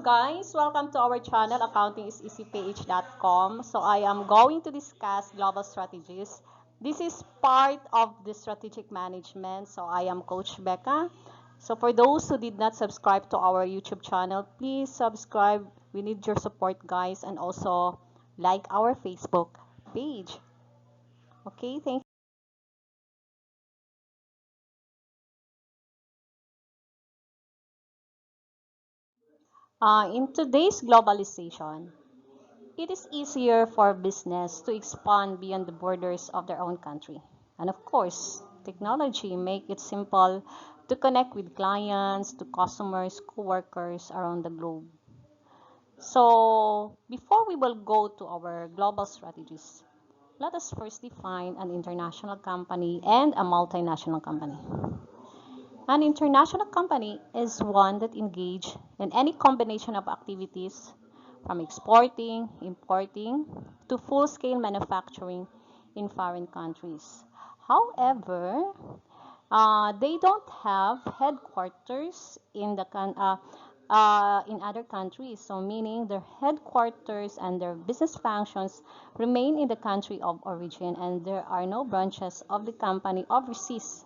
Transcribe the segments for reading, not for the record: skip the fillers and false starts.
guys, welcome to our channel accountingiseasyph.com. So I am going to discuss global strategies. This is part of the strategic management. So I am Coach Becca. So for those who did not subscribe to our YouTube channel, please subscribe. We need your support, guys, and also like our Facebook page. Okay, thank you. In today's globalization, it is easier for business to expand beyond the borders of their own country. And of course, technology make it simple to connect with clients, to customers, co-workers around the globe. So, before we will go to our global strategies, let us first define an international company and a multinational company. An international company is one that engages in any combination of activities from exporting, importing, to full-scale manufacturing in foreign countries. However, they don't have headquarters in other countries, so meaning their headquarters and their business functions remain in the country of origin, and there are no branches of the company overseas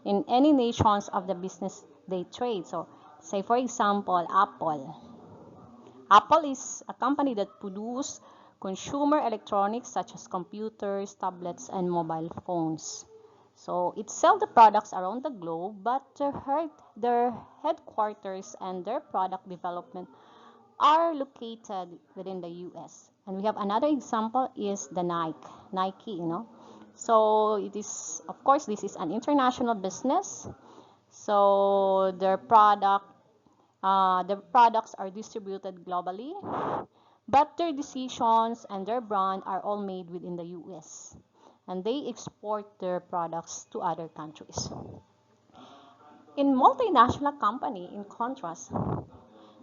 in any nations of the business they trade. So, say for example, Apple. Apple is a company that produces consumer electronics such as computers, tablets, and mobile phones. So it sells the products around the globe, but their headquarters and their product development are located within the US. And we have another example is the Nike. So it is, of course, this is an international business. So their products are distributed globally, but their decisions and their brand are all made within the US. And they export their products to other countries. In multinational company, in contrast,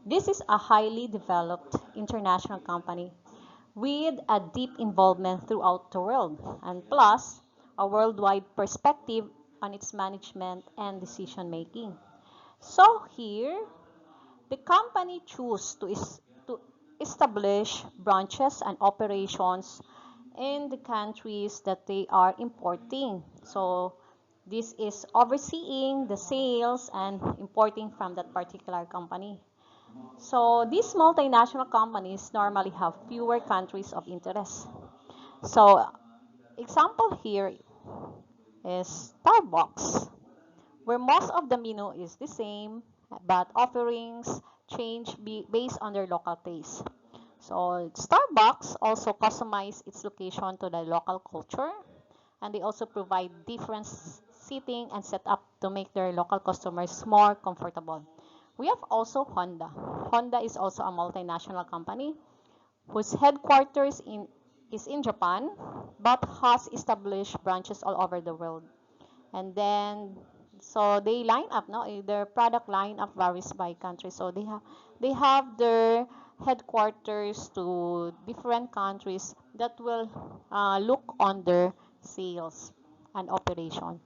this is a highly developed international company with a deep involvement throughout the world, and plus a worldwide perspective on its management and decision making. So here, the company choose to establish branches and operations in the countries that they are importing. So this is overseeing the sales and importing from that particular company. So these multinational companies normally have fewer countries of interest. So example here is Starbucks, where most of the menu is the same, but offerings change based on their local taste. So Starbucks also customize its location to the local culture, and they also provide different seating and setup to make their local customers more comfortable. We have also Honda. Honda is also a multinational company whose headquarters is in Japan, but has established branches all over the world. And then, so they line up, no? Their product line up varies by country. So they have their headquarters to different countries that will look on their sales and operation.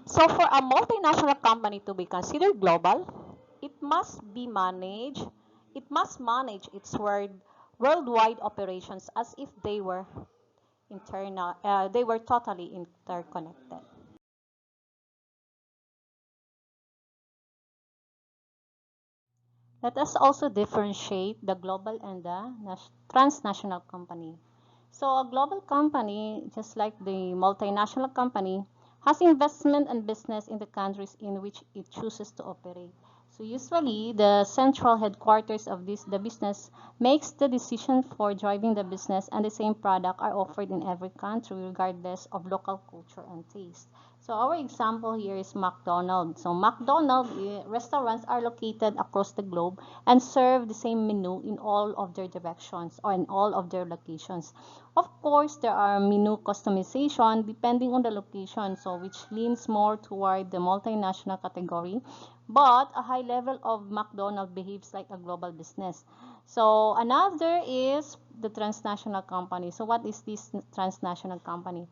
So for a multinational company to be considered global, it must be managed. It must manage its worldwide operations as if they were totally interconnected. Let us also differentiate the global and the transnational company. So a global company, just like the multinational company, has investment and business in the countries in which it chooses to operate. So usually, the central headquarters of the business makes the decision for driving the business, and the same product are offered in every country regardless of local culture and taste. So our example here is McDonald's. So McDonald's restaurants are located across the globe and serve the same menu in all of their directions or in all of their locations. Of course, there are menu customization depending on the location, so which leans more toward the multinational category, but a high level of McDonald's behaves like a global business. So another is the transnational company. So what is this transnational company?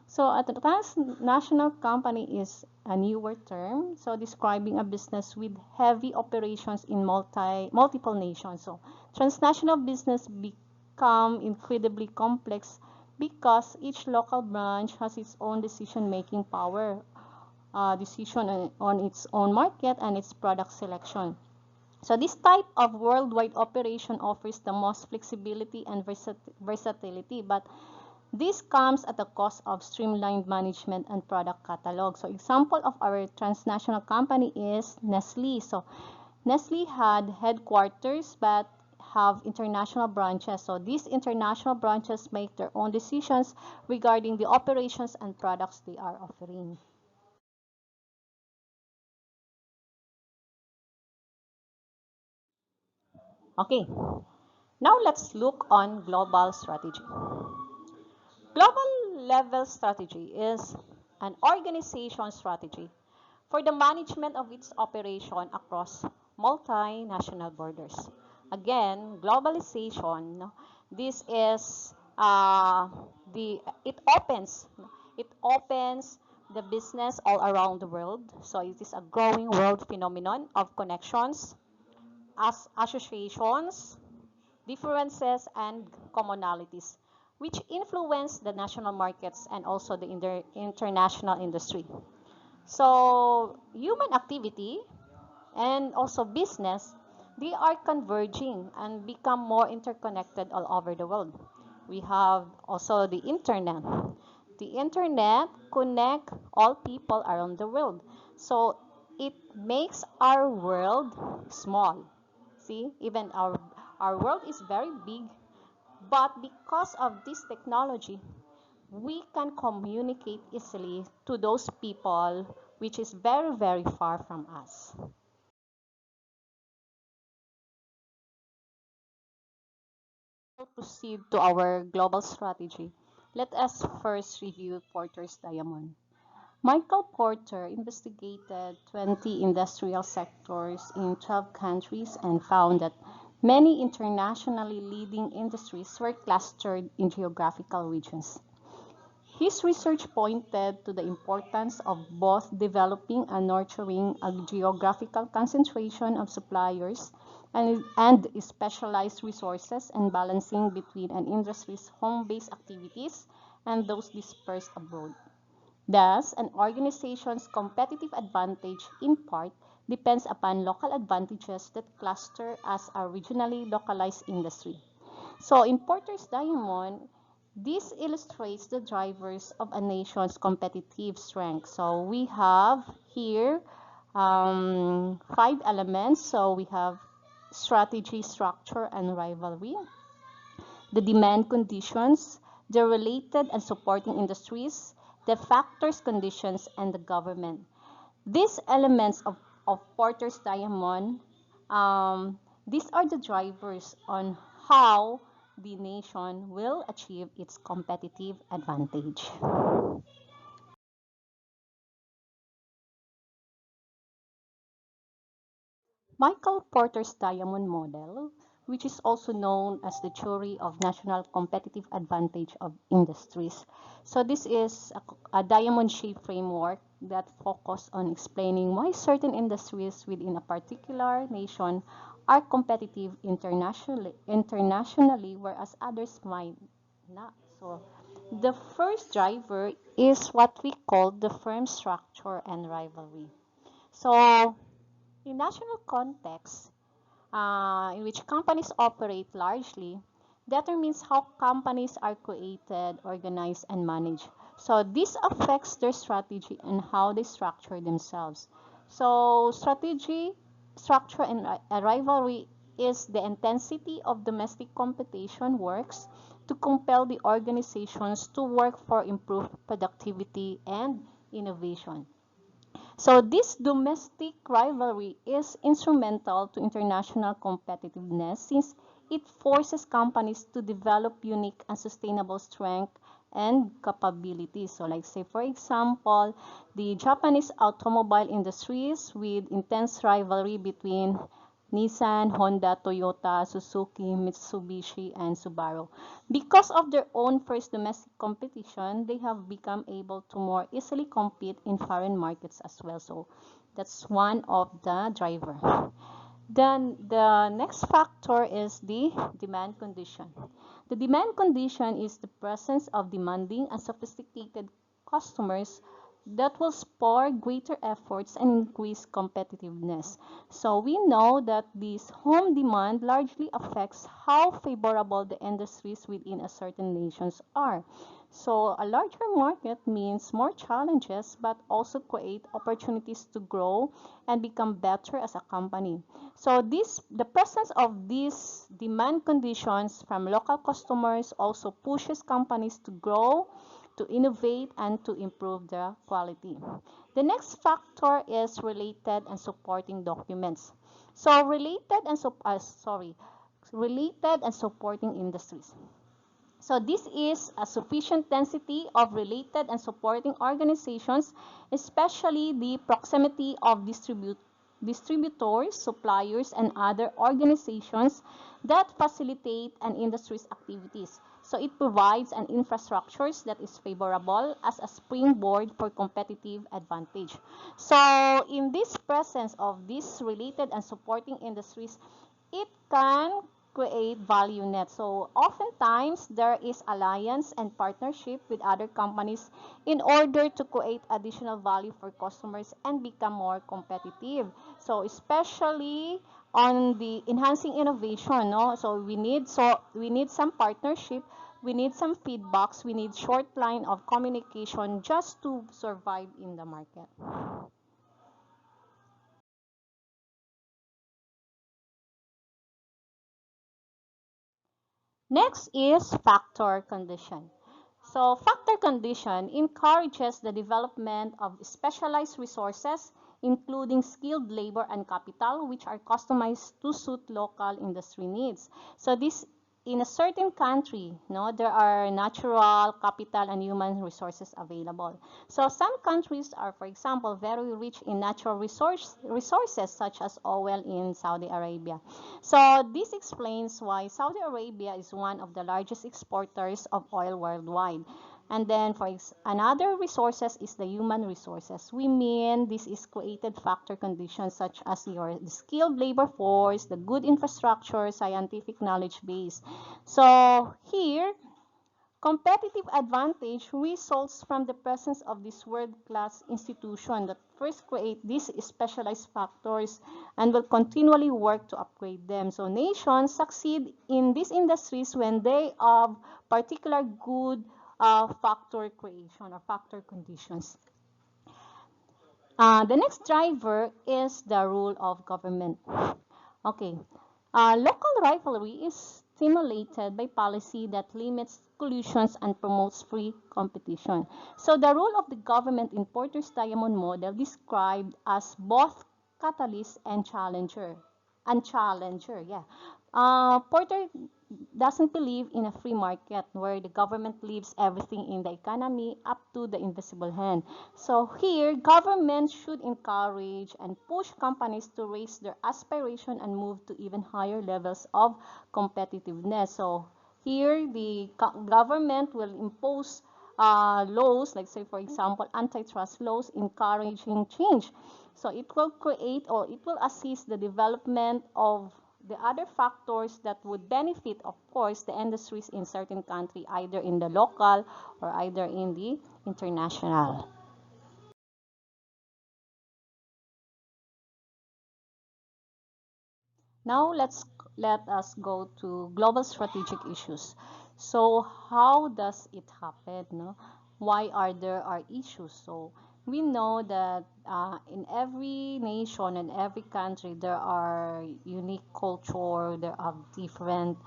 So a transnational company is a newer term, so describing a business with heavy operations in multiple nations. So transnational business become incredibly complex because each local branch has its own decision-making power, decision on its own market and its product selection. So this type of worldwide operation offers the most flexibility and versatility, but this comes at the cost of streamlined management and product catalog. So example of our transnational company is Nestle. So Nestle had headquarters but have international branches. So these international branches make their own decisions regarding the operations and products they are offering. Okay, now let's look on global strategy. Global level strategy is an organization strategy for the management of its operation across multinational borders. Again, globalization, this is it opens the business all around the world. So it is a growing world phenomenon of connections, as associations, differences, and commonalities, which influence the national markets and also the international industry. So human activity and also business, they are converging and become more interconnected all over the world. We have also the internet. The internet connect all people around the world. So it makes our world small. See, even our world is very big, but because of this technology, we can communicate easily to those people which is very, very far from us. To proceed to our global strategy, let us first review Porter's diamond. Michael Porter investigated 20 industrial sectors in 12 countries and found that many internationally leading industries were clustered in geographical regions. His research pointed to the importance of both developing and nurturing a geographical concentration of suppliers and specialized resources and balancing between an industry's home-based activities and those dispersed abroad. Thus, an organization's competitive advantage in part depends upon local advantages that cluster as a regionally localized industry. So in Porter's diamond, this illustrates the drivers of a nation's competitive strength. So we have here five elements. So we have strategy, structure, and rivalry, the demand conditions, the related and supporting industries, the factors, conditions, and the government. These elements of Porter's diamond, these are the drivers on how the nation will achieve its competitive advantage. Michael Porter's diamond model, which is also known as the theory of national competitive advantage of industries. So this is a diamond-shaped framework that focuses on explaining why certain industries within a particular nation are competitive internationally, whereas others might not. So the first driver is what we call the firm structure and rivalry. So in national context, in which companies operate largely, determines how companies are created, organized, and managed. So this affects their strategy and how they structure themselves. So strategy, structure, and a rivalry is the intensity of domestic competition works to compel the organizations to work for improved productivity and innovation. So this domestic rivalry is instrumental to international competitiveness since it forces companies to develop unique and sustainable strength and capabilities. So like say for example, the Japanese automobile industries with intense rivalry between Nissan, Honda, Toyota, Suzuki, Mitsubishi, and Subaru. Because of their own first domestic competition, they have become able to more easily compete in foreign markets as well. So that's one of the driver. Then the next factor is the demand condition. The demand condition is the presence of demanding and sophisticated customers that will spur greater efforts and increase competitiveness. So we know that this home demand largely affects how favorable the industries within a certain nations are. So a larger market means more challenges but also create opportunities to grow and become better as a company. So the presence of these demand conditions from local customers also pushes companies to grow, to innovate, and to improve their quality. The next factor is related and supporting documents. So related and supporting industries. So this is a sufficient density of related and supporting organizations, especially the proximity of distributors, suppliers, and other organizations that facilitate an industry's activities. So it provides an infrastructure that is favorable as a springboard for competitive advantage. So in this presence of these related and supporting industries, it can create value net. So oftentimes there is alliance and partnership with other companies in order to create additional value for customers and become more competitive. So especially on the enhancing innovation, no? We need some partnership, we need some feedbacks, we need short line of communication just to survive in the market. Next is factor condition. So factor condition encourages the development of specialized resources, including skilled labor and capital, which are customized to suit local industry needs. So this in a certain country, no, there are natural capital and human resources available. So some countries are, for example, very rich in natural resources such as oil in Saudi Arabia. So this explains why Saudi Arabia is one of the largest exporters of oil worldwide. And then another resources is the human resources. We mean this is created factor conditions such as the skilled labor force, the good infrastructure, scientific knowledge base. So here, competitive advantage results from the presence of this world-class institution that first create these specialized factors and will continually work to upgrade them. So nations succeed in these industries when they have particular good factor creation or factor conditions. The next driver is the role of government. Okay. Local rivalry is stimulated by policy that limits collusions and promotes free competition. So the role of the government in Porter's diamond model described as both catalyst and challenger. Yeah. Porter doesn't believe in a free market where the government leaves everything in the economy up to the invisible hand. So here, government should encourage and push companies to raise their aspiration and move to even higher levels of competitiveness. So here, the government will impose laws, like say for example, antitrust laws encouraging change. So it will create or it will assist the development of the other factors that would benefit, of course, the industries in certain country, either in the local or either in the international. Now let us go to global strategic issues. So how does it happen? No? Why are there are issues? So we know that in every nation and every country there are unique culture, there are different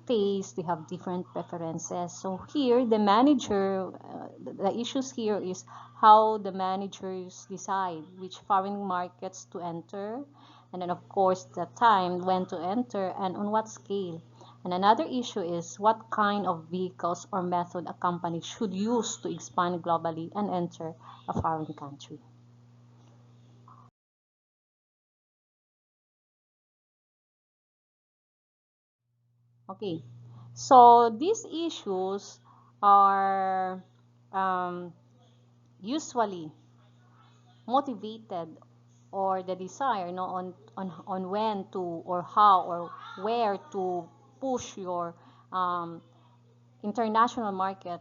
tastes, they have different preferences. So here the manager, the issues here is how the managers decide which foreign markets to enter, and then of course the time when to enter and on what scale. And another issue is what kind of vehicles or method a company should use to expand globally and enter a foreign country. Okay, so these issues are um, usually motivated or the desire no, on when to or how or where to push your um, international market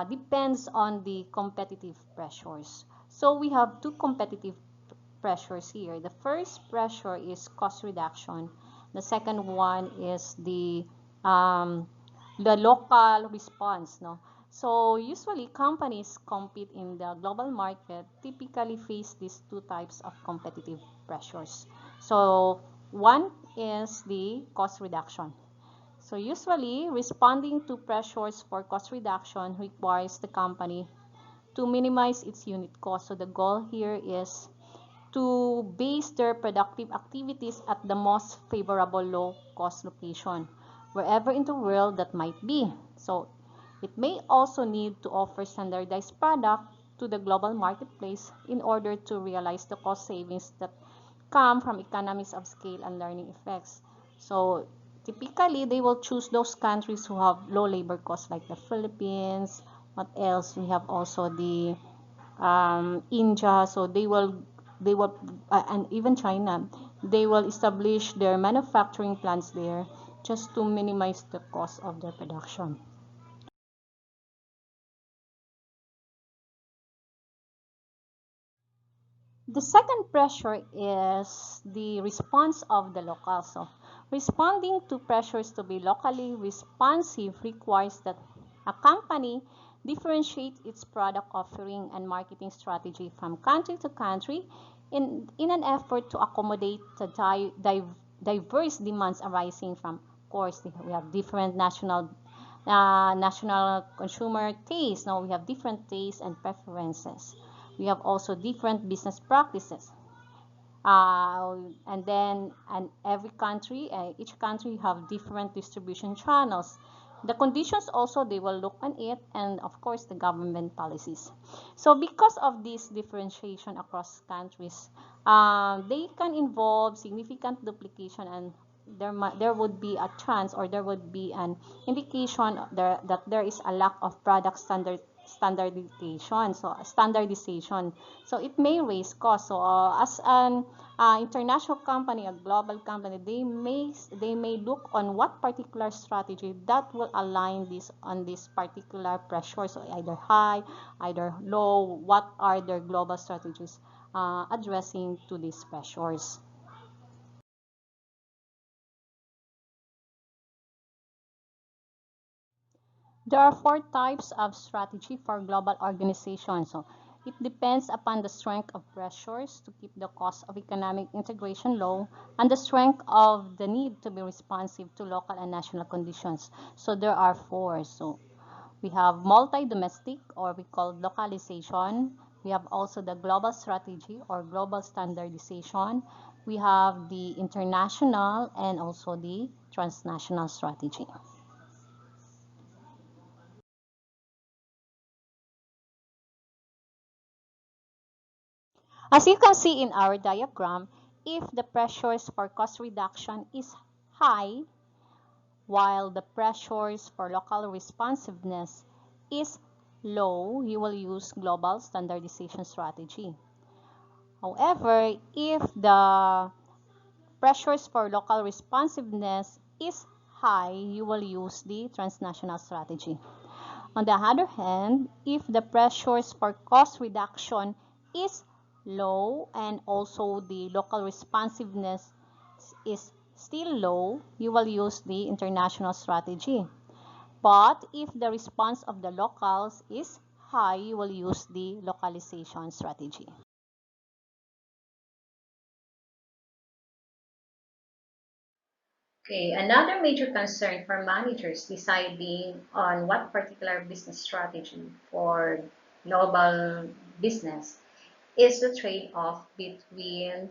depends on the competitive pressures. So we have two competitive pressures here. The first pressure is cost reduction. The second one is um, the local response. No? So usually companies compete in the global market typically face these two types of competitive pressures. So one is the cost reduction. So usually, responding to pressures for cost reduction requires the company to minimize its unit cost. So the goal here is to base their productive activities at the most favorable low-cost location, wherever in the world that might be. So it may also need to offer standardized product to the global marketplace in order to realize the cost savings that come from economies of scale and learning effects. So typically, they will choose those countries who have low labor costs like the Philippines. What else? We have also the India. So they will, and even China, they will establish their manufacturing plants there just to minimize the cost of their production. The second pressure is the response of the locals. So, responding to pressures to be locally responsive requires that a company differentiate its product offering and marketing strategy from country to country in an effort to accommodate the diverse demands arising from, of course, we have different national consumer tastes. Now we have different tastes and preferences. We have also different business practices. And every country, each country have different distribution channels. The conditions also they will look on it, and of course the government policies. So because of this differentiation across countries, they can involve significant duplication, and there would be a chance or there would be an indication that there is a lack of product standardization. So it may raise costs. So as an international company, a global company, they may look on what particular strategy that will align this on this particular pressure. So either high, either low. What are their global strategies addressing to these pressures? There are four types of strategy for global organizations. So it depends upon the strength of pressures to keep the cost of economic integration low and the strength of the need to be responsive to local and national conditions. So there are four. So we have multi-domestic or we call localization. We have also the global strategy or global standardization. We have the international and also the transnational strategy. As you can see in our diagram, if the pressures for cost reduction is high, while the pressures for local responsiveness is low, you will use global standardization strategy. However, if the pressures for local responsiveness is high, you will use the transnational strategy. On the other hand, if the pressures for cost reduction is low and also the local responsiveness is still low, you will use the international strategy. But if the response of the locals is high, you will use the localization strategy. Okay, another major concern for managers deciding on what particular business strategy for global business is the trade-off between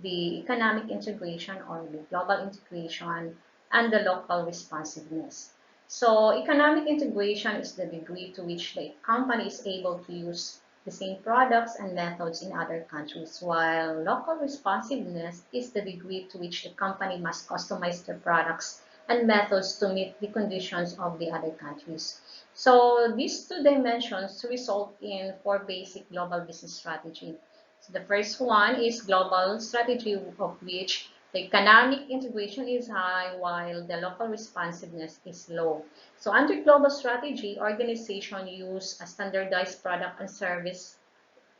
the economic integration or the global integration and the local responsiveness. So economic integration is the degree to which the company is able to use the same products and methods in other countries, while local responsiveness is the degree to which the company must customize their products and methods to meet the conditions of the other countries. So these two dimensions result in four basic global business strategy. So the first one is global strategy, of which the economic integration is high while the local responsiveness is low. So under global strategy, organization use a standardized product and service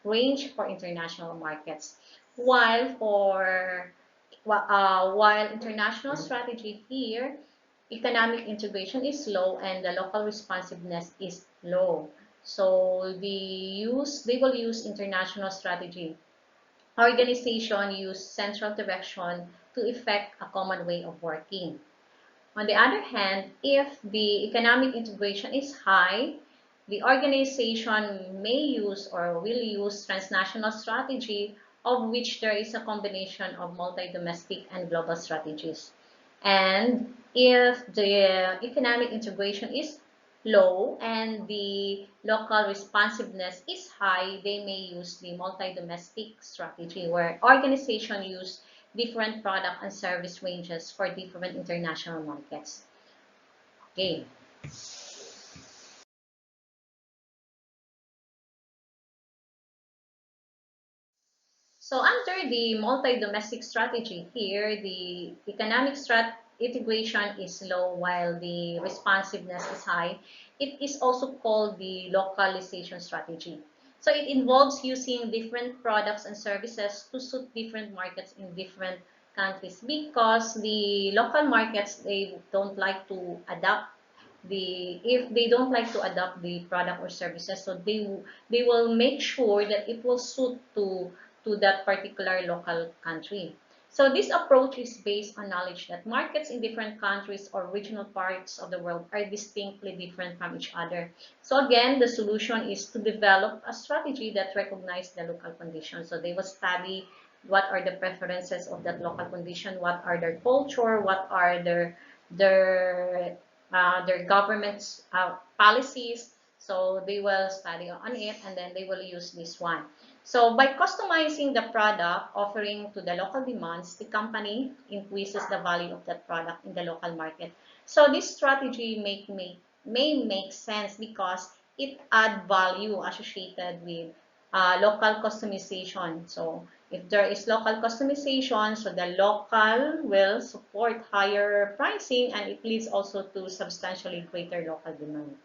range for international markets. While for while international strategy here, economic integration is low and the local responsiveness is low. So they will use international strategy. Organization use central direction to effect a common way of working. On the other hand, if the economic integration is high, the organization may use or will use transnational strategy, of which there is a combination of multi-domestic and global strategies. And if the economic integration is low and the local responsiveness is high, they may use the multi-domestic strategy where organizations use different product and service ranges for different international markets. Okay. So under the multi-domestic strategy here, the economic integration is low while the responsiveness is high. It is also called the localization strategy. So it involves using different products and services to suit different markets in different countries because the local markets, they don't like to adapt if they don't like to adopt the product or services, so they will make sure that it will suit to that particular local country. So this approach is based on knowledge that markets in different countries or regional parts of the world are distinctly different from each other. So again, the solution is to develop a strategy that recognizes the local conditions. So they will study what are the preferences of that local condition, what are their culture, what are their their government's policies. So they will study on it and then they will use this one. So by customizing the product offering to the local demands, the company increases the value of that product in the local market. So this strategy may make sense because it add value associated with local customization. So if there is local customization, so the local will support higher pricing and it leads also to substantially greater local demand.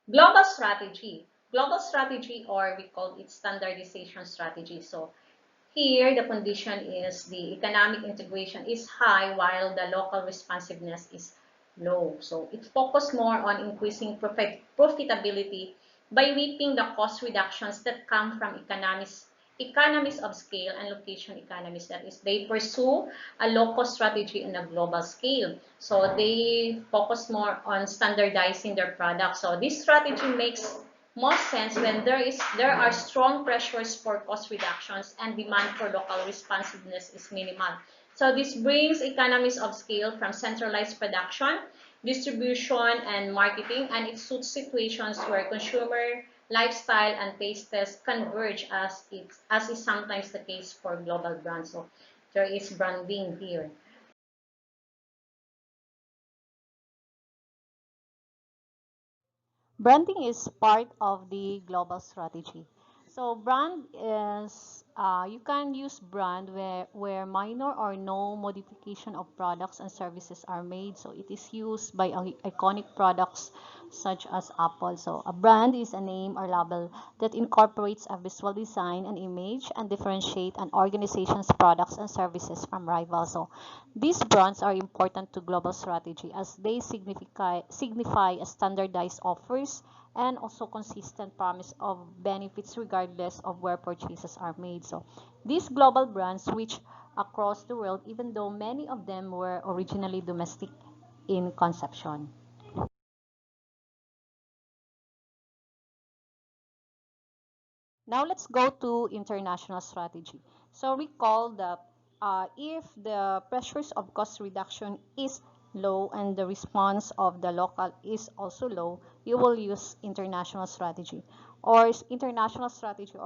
Global strategy. Global strategy, or we call it standardization strategy. So here, the condition is the economic integration is high while the local responsiveness is low. So it focuses more on increasing profitability by reaping the cost reductions that come from economies of scale and location economies. That is, they pursue a local strategy on a global scale. So they focus more on standardizing their products. So this strategy makes most sense when there are strong pressures for cost reductions and demand for local responsiveness is minimal. So this brings economies of scale from centralized production, distribution, and marketing, and it suits situations where consumer lifestyle and tastes converge as is sometimes the case for global brands. So there is branding here. Branding is part of the global strategy. So brand is, you can use brand where minor or no modification of products and services are made. So it is used by iconic products such as Apple. So a brand is a name or label that incorporates a visual design and image and differentiate an organization's products and services from rivals. So these brands are important to global strategy as they signify a standardized offers and also consistent promise of benefits regardless of where purchases are made. So these global brands reach across the world even though many of them were originally domestic in conception. Now let's go to international strategy. So recall that if the pressures of cost reduction is low and the response of the local is also low, you will use international strategy or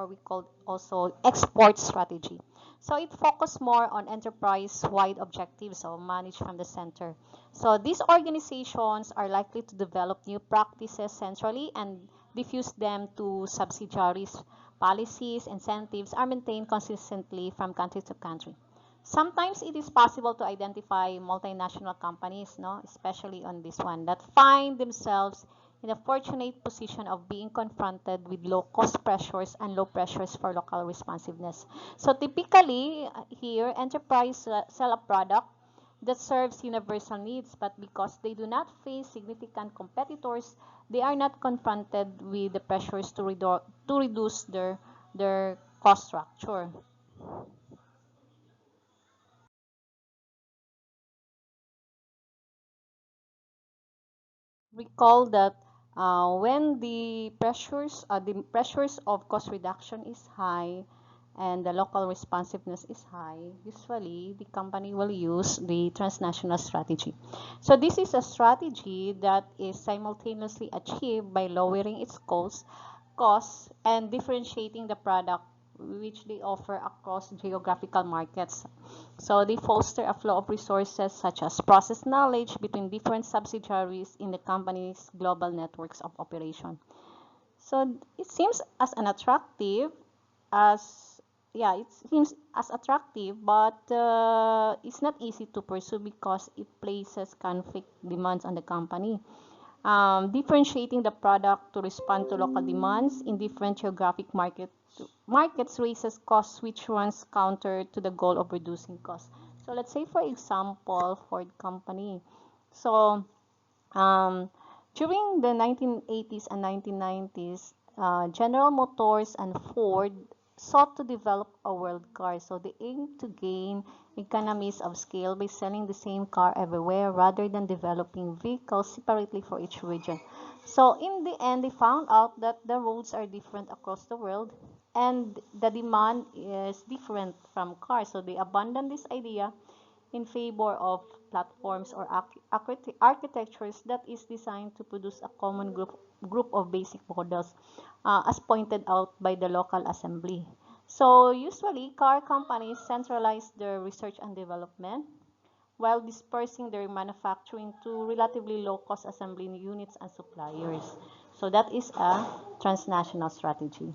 we call also export strategy. So it focuses more on enterprise-wide objectives, so managed from the center. So these organizations are likely to develop new practices centrally and diffuse them to subsidiaries. Policies, incentives are maintained consistently from country to country. Sometimes it is possible to identify multinational companies, no, especially on this one, that find themselves in a fortunate position of being confronted with low cost pressures and low pressures for local responsiveness. So typically, here, enterprise sell a product that serves universal needs, but because they do not face significant competitors, they are not confronted with the pressures to reduce their cost structure. Recall that when the pressures of cost reduction is high and the local responsiveness is high, usually the company will use the transnational strategy. So this is a strategy that is simultaneously achieved by lowering its costs and differentiating the product which they offer across geographical markets. So they foster a flow of resources such as process knowledge between different subsidiaries in the company's global networks of operation. So it seems as an attractive as it seems as attractive, but it's not easy to pursue because it places conflict demands on the company. Differentiating the product to respond to local demands in different geographic markets raises costs which runs counter to the goal of reducing costs. So let's say, for example, Ford company. So um, during the 1980s and 1990s, General Motors and Ford sought to develop a world car. So they aimed to gain economies of scale by selling the same car everywhere rather than developing vehicles separately for each region. So in the end, they found out that the roads are different across the world and the demand is different from cars. So they abandoned this idea in favor of platforms or architectures that is designed to produce a common group of basic models, as pointed out by the local assembly. So usually, car companies centralize their research and development while dispersing their manufacturing to relatively low-cost assembly units and suppliers. So that is a transnational strategy.